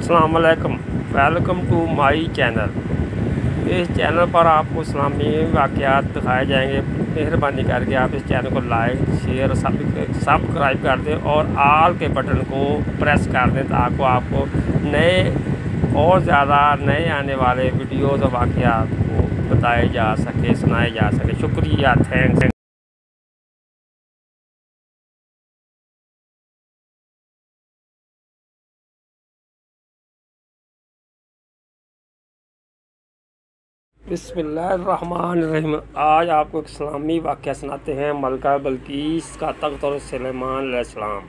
अस्सलाम वालेकुम, welcome to my channel. इस चैनल पर आपको इस्लामी वाक़यात दिखाए जाएंगे। मेहरबानी करके आप इस चैनल को लाइक शेयर सब्सक्राइब कर दें और आल के बटन को प्रेस कर दें ताकि आपको नए और ज़्यादा नए आने वाले वीडियोज़ और वाक़यात को बताए जा सके, सुनाए जा सके। शुक्रिया, थैंक्स। बिस्मिल्लाहिर्रहमानिर्रहीम। आज आपको एक इस्लामी वाक़या सुनाते हैं। मलका बल्कीस का तख्त और सुलेमान अलैहिस्सलाम।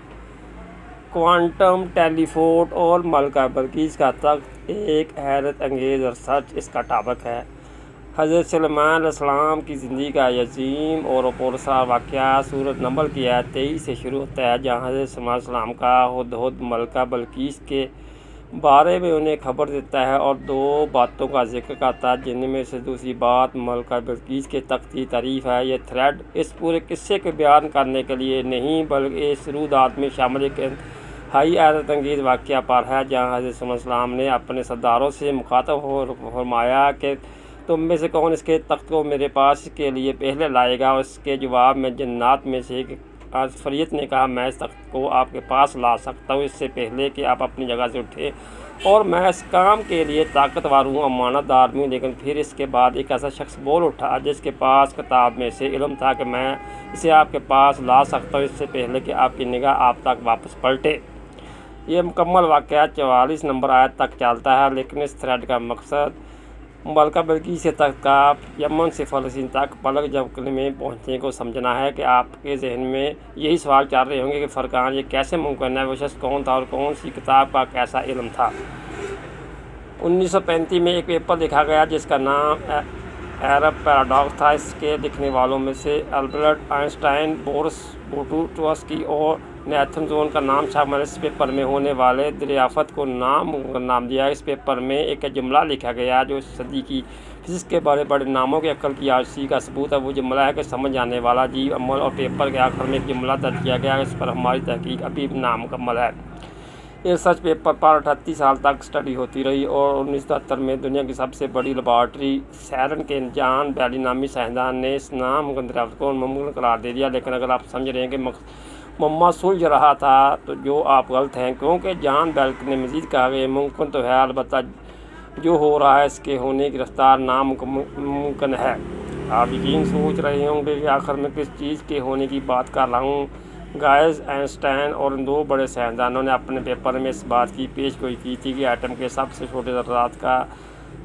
क्वांटम टेलीफोन और मलका बल्कीस का तख्त एक हैरत अंगेज़ रिसर्च इसका टॉपिक है। हज़रत सुलेमान अलैहिस्सलाम की ज़िंदगी का यजीम और पुरअसरार वाक़या सूरत नंबल की आयत 23 से शुरू होता है, जहाँ हज़रत सुलेमान अलैहिस्सलाम का हुदहुद मलका बल्कीस के बारे में उन्हें खबर देता है और दो बातों का जिक्र करता है, जिनमें से दूसरी बात मलका बल्कीस के तख्त की तारीफ़ है। यह थ्रेड इस पूरे किस्से को बयान करने के लिए नहीं बल्कि इस रूदात में शामिल एक हाई हैरत अंगेज़ वाक़या पर है, जहाँ हज़रत सल्लल्लाहु ने अपने सरदारों से मुखातब फरमाया कि तुम में से कौन इसके तख्त को मेरे पास के लिए पहले लाएगा। और इसके जवाब में जन्नात में से एक फरीत ने कहा, मैं इस तख्त को आपके पास ला सकता हूँ इससे पहले कि आप अपनी जगह से उठें, और मैं इस काम के लिए ताकतवर हूँ, अमानतदार हूँ। लेकिन फिर इसके बाद एक ऐसा शख्स बोल उठा जिसके पास किताब में से इल्म था कि मैं इसे आपके पास ला सकता हूँ इससे पहले कि आपकी निगाह आप तक वापस पलटे। ये मुकम्मल वाक़या 44 नंबर आयत तक चलता है, लेकिन इस थ्रेड का मकसद मलका बल्कीस से तक का यमन से फ़लस्तीन तक पलक झपकने में पहुँचने को समझना है कि आपके जहन में यही सवाल चल रहे होंगे कि फ़रकान ये कैसे मुमकिन है, वो शख्स कौन था और कौन सी किताब का कैसा इल्म था। 1935 में एक पेपर लिखा गया जिसका नाम एरब पैराडॉक्स था। इसके लिखने वालों में से अल्बर्ट आइंस्टाइन, बोरिस बुटोवस्की और नेथन जोन का नाम शामिल। इस पेपर में होने वाले दरियाफ़त को नाम दिया। इस पेपर में एक जुमला लिखा गया जो सदी की फिज़िक्स के बड़े बड़े नामों के अक्ल की आजज़ी का सबूत है। वो जुमला है कि समझ आने वाला जीव अमल, और पेपर के आखिर में एक जुमला दर्ज किया गया। इस पर हमारी तहकीक अभी नामुकम्मल है। ये रिसर्च पेपर पर 38 साल तक स्टडी होती रही और 1973 में दुनिया की सबसे बड़ी लेबॉर्ट्री सैरन के जॉन बैली नामी साइंसदान ने इस नामुमकिन दरियाफ़त को मुमकिन करार दे दिया। लेकिन अगर आप समझ रहे हैं कि मम्मा सुलझ रहा था तो जो आप गलत हैं, क्योंकि जॉन बैल ने मज़ीद कहा कि मुमकिन तो है, अलबत्ता जो हो रहा है इसके होने की रफ्तार नामुमकिन है। आप यकीन सोच रहे होंगे कि आखिर में किस चीज़ के होने की बात कर रहा हूँ। गाइस आइंस्टाइन और इन दो बड़े साइंसदानों ने अपने पेपर में इस बात की पेशगोई की थी कि एटम के सबसे छोटे ज़र्रात का,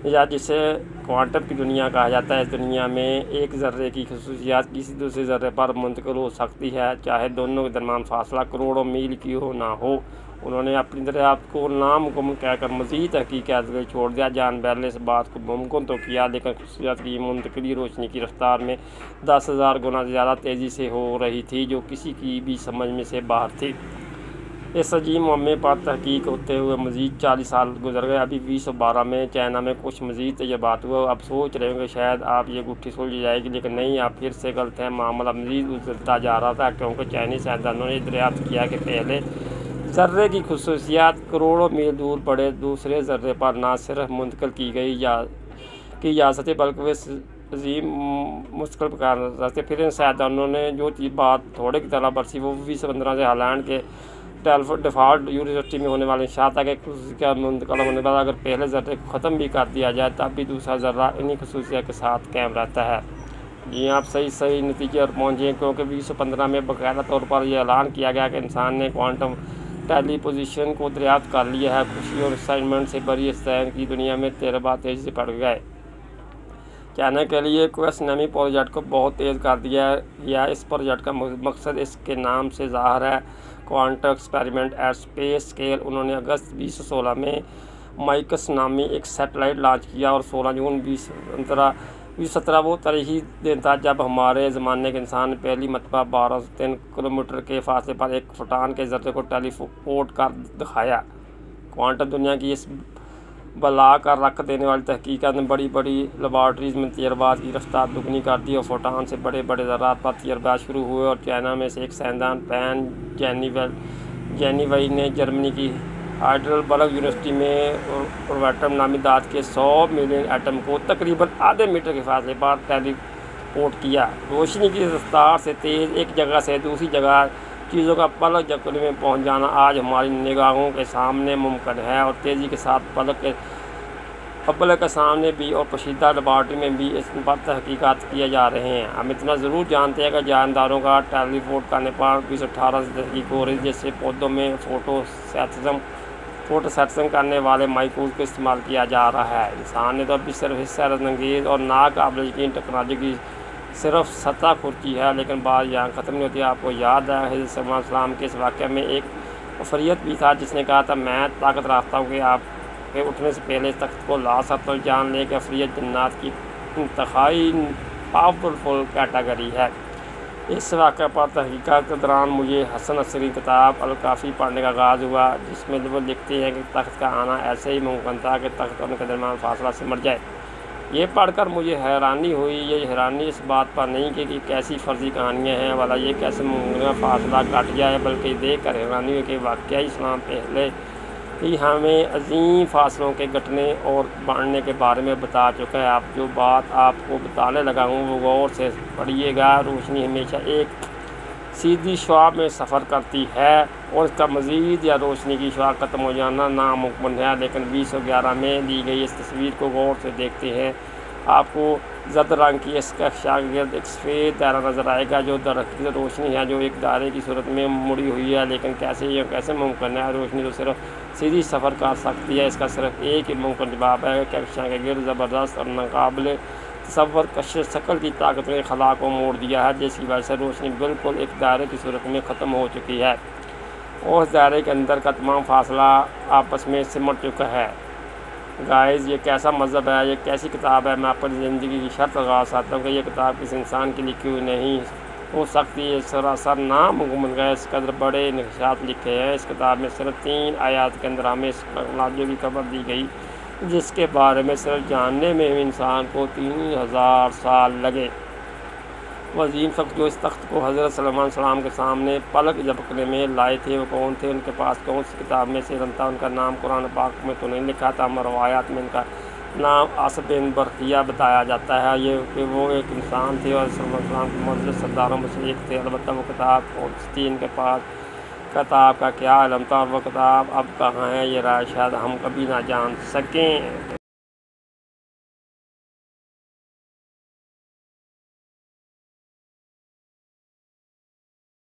या जिसे क्वांटम की दुनिया कहा जाता है, इस दुनिया में एक ज़र्रे की खसूसियात किसी दूसरे ज़र्रे पर मुंतकिल हो सकती है, चाहे दोनों के दरमियान फासला करोड़ों मील की हो ना हो। उन्होंने अपनी दरियाफ़त को नामुमकिन कहकर मज़ीद हकीकत को छोड़ दिया। जॉन बैल ने इस बात को मुमकिन तो किया, लेकिन खसूसियात की मुंतकिली रोशनी की रफ्तार में 10,000 गुना ज़्यादा तेज़ी से हो रही थी, जो किसी की भी समझ में से बाहर थी। इस अजीम मामले पर तहकीक होते हुए मज़ीद 40 साल गुजर गए। अभी 2012 में चाइना में कुछ मज़ीद तजर्बात हुए। अब सोच रहे होंगे शायद आप ये गुत्थी सुलझ जाएगी, लेकिन नहीं, आप फिर से गलत हैं। मामला मज़ीद उलझता जा रहा था, क्योंकि चाइनीज़ साइंसदानों ने दरियाफ़त किया कि पहले ज़र्रे की खसूसियात करोड़ों मील दूर पड़े दूसरे ज़र्रे पर न सिर्फ मुंतकिल की जा सकती बल्कि वे अजीम मुश्किल कर सकते। फिर इन साइंसदानों ने जो चीज़ बात थोड़े की तरह बरसी, वो 2015 से हालैंड के डिफ़ॉल्ट यूनिवर्सिटी में होने वाले शाता के खसूसियात मुंतकिल होने बाद अगर पहले ज़र्रे को ख़त्म भी कर दिया जाए तब भी दूसरा ज़र्रा इन्हीं खसूसियात के साथ कायम रहता है। जी, आप सही नतीजे पर पहुँचे, क्योंकि 2015 में बाकायदा तौर पर यह ऐलान किया गया कि इंसान ने क्वांटम टेलीपोजिशन को दरियाफ्त कर लिया है। खुशी और एक्साइटमेंट से भरी इस तरह की दुनिया में तजर्बा तेज़ी से बढ़ गए। चाइना के लिए क्वेस्टनमी प्रोजेक्ट को बहुत तेज़ कर दिया है। इस प्रोजेक्ट का मकसद इसके नाम से ज़ाहिर है, quantum experiment at space scale. उन्होंने अगस्त 2016 में माइकस नामी एक सैटेलाइट लॉन्च किया और 16 जून 2017 वो तारीखी दिन था जब हमारे ज़माने के इंसान ने पहली मरतबा 1203 किलोमीटर के फासले पर एक फोटान के ज़र्रे को टेलीपोर्ट कर दिखाया। क्वांटम दुनिया की इस बला कर रख देने वाली तहकीकात ने बड़ी बड़ी लेबॉर्ट्रीज़ में तजर्बात की रफ्तार दुगनी कर दी और फोटान से बड़े बड़े ज़रात पर तजर्बात शुरू हुए। और चाइना में से एक साइंसदान पैन जेनीवई ने जर्मनी की हाइड्रोल बल्ब यूनिवर्सिटी में ऑर्बिटम नामी धातु के 100 मिलियन एटम को तकरीबन आधे मीटर के फासले पर टेलीपोर्ट किया। रोशनी की रफ्तार से तेज़ एक जगह से दूसरी जगह चीज़ों का पलक झपकने में पहुंच जाना आज हमारी निगाहों के सामने मुमकिन है, और तेज़ी के साथ पलक के सामने भी और पोशीदा लेबॉर्ट्री में भी इस पर तहकीकात किए जा रहे हैं। हम इतना ज़रूर जानते हैं कि जानदारों का टेलीपोर्ट करने पर 2018 से तहकीक हो रही है, जिससे पौधों में फोटोसेंसिंग करने वाले माइक्रोब का इस्तेमाल किया जा रहा है। इंसान ने तो अभी सिर्फ इस हैरतअंगेज़ और नाकाबिल यकीन टेक्नोलॉजी की सिर्फ सतह खुर्ची है, लेकिन बात यहाँ ख़त्म नहीं होती। आपको याद है हज़रत सल्लल्लाहु के इस वाक़े में एक अफरियत भी था जिसने कहा था, मैं ताकत रखता हूँ कि आप के उठने से पहले इस तख्त को ला सकता हूँ। जान ले कि अफरियत जन्नात की इंतहाई पावरफुल कैटेगरी है। इस वाक़े पर तहकीकात के दौरान मुझे हसन नसरी की किताब अल-काफ़ी पढ़ने का आगाज़ हुआ, जिसमें वो लिखते हैं कि तख्त का आना ऐसे ही मुमकिन था कि तख्त और उनके दरमियान फासला सिमट जाए। ये पढ़कर मुझे हैरानी हुई। ये हैरानी इस बात पर नहीं कि कैसी फर्जी कहानियाँ हैं वाला ये कैसे मुमकिन फासला घट जाए, बल्कि देख कर हैरानी हुई कि वाकई इस्लाम पहले ही हमें अजीम फासलों के घटने और बढ़ने के बारे में बता चुका है। आप जो बात आपको बताने लगा हूँ वो गौर से पढ़िएगा। रोशनी हमेशा एक सीधी शुआ में सफ़र करती है और इसका मज़ीद या रोशनी की शुआ ख़त्म हो जाना नामुमकिन है, लेकिन 2011 में दी गई इस तस्वीर को गौर से देखते हैं आपको जद रंग की इसका शागिर्द एक सफ़ेद दायरा नज़र आएगा, जो दरअसल रोशनी है जो एक दायरे की सूरत में मुड़ी हुई है। लेकिन कैसे मुमकिन है? रोशनी तो सिर्फ सीधी सफ़र कर सकती है। इसका सिर्फ एक ही मुमकिन जवाब है कि शागिर्द ज़बरदस्त और नाकाबिल तसव्वुर कशिश शक्ल की ताकत ने खला को मोड़ दिया है, जिसकी वजह से रोशनी बिल्कुल एक दायरे की सूरत में ख़त्म हो चुकी है और उस दायरे के अंदर का तमाम फासला आपस में सिमट चुका है। गाइस, ये कैसा मज़हब है, ये कैसी किताब है। मैं अपनी ज़िंदगी की शर्त लगा सकता हूँ कि ये किताब किसी इंसान की लिखी हुई नहीं हो सकती है। सरासर नामुमकिन है। इस कदर बड़े निशात लिखे हैं। इस किताब में सिर्फ 3 आयात के अंदर हमें इस टेक्नोलॉजी की खबर दी गई जिसके बारे में सिर्फ जानने में इंसान को 3000 साल लगे। वज़ीम शख्स जो इस तख्त को हज़रत सल्लल्लाहु अलैहि वसल्लम के सामने पलक झपकने में लाए थे वो कौन थे? उनके पास कौन सी किताब में से था? उनका नाम कुरान पाक में तो नहीं लिखा था, मगर रवायात में इनका नाम असद बिन बरकिया बताया जाता है। ये कि वो एक इंसान थे और सल्लल्लाहु अलैहि वसल्लम के मुअज़्ज़ज़ सरदारों में से एक थे। अलबत्ता वो किताब कौन सी थी, इनके पास किताब का क्या इल्म था और वो किताब अब कहाँ है, ये राय शायद हम कभी ना जान सकें।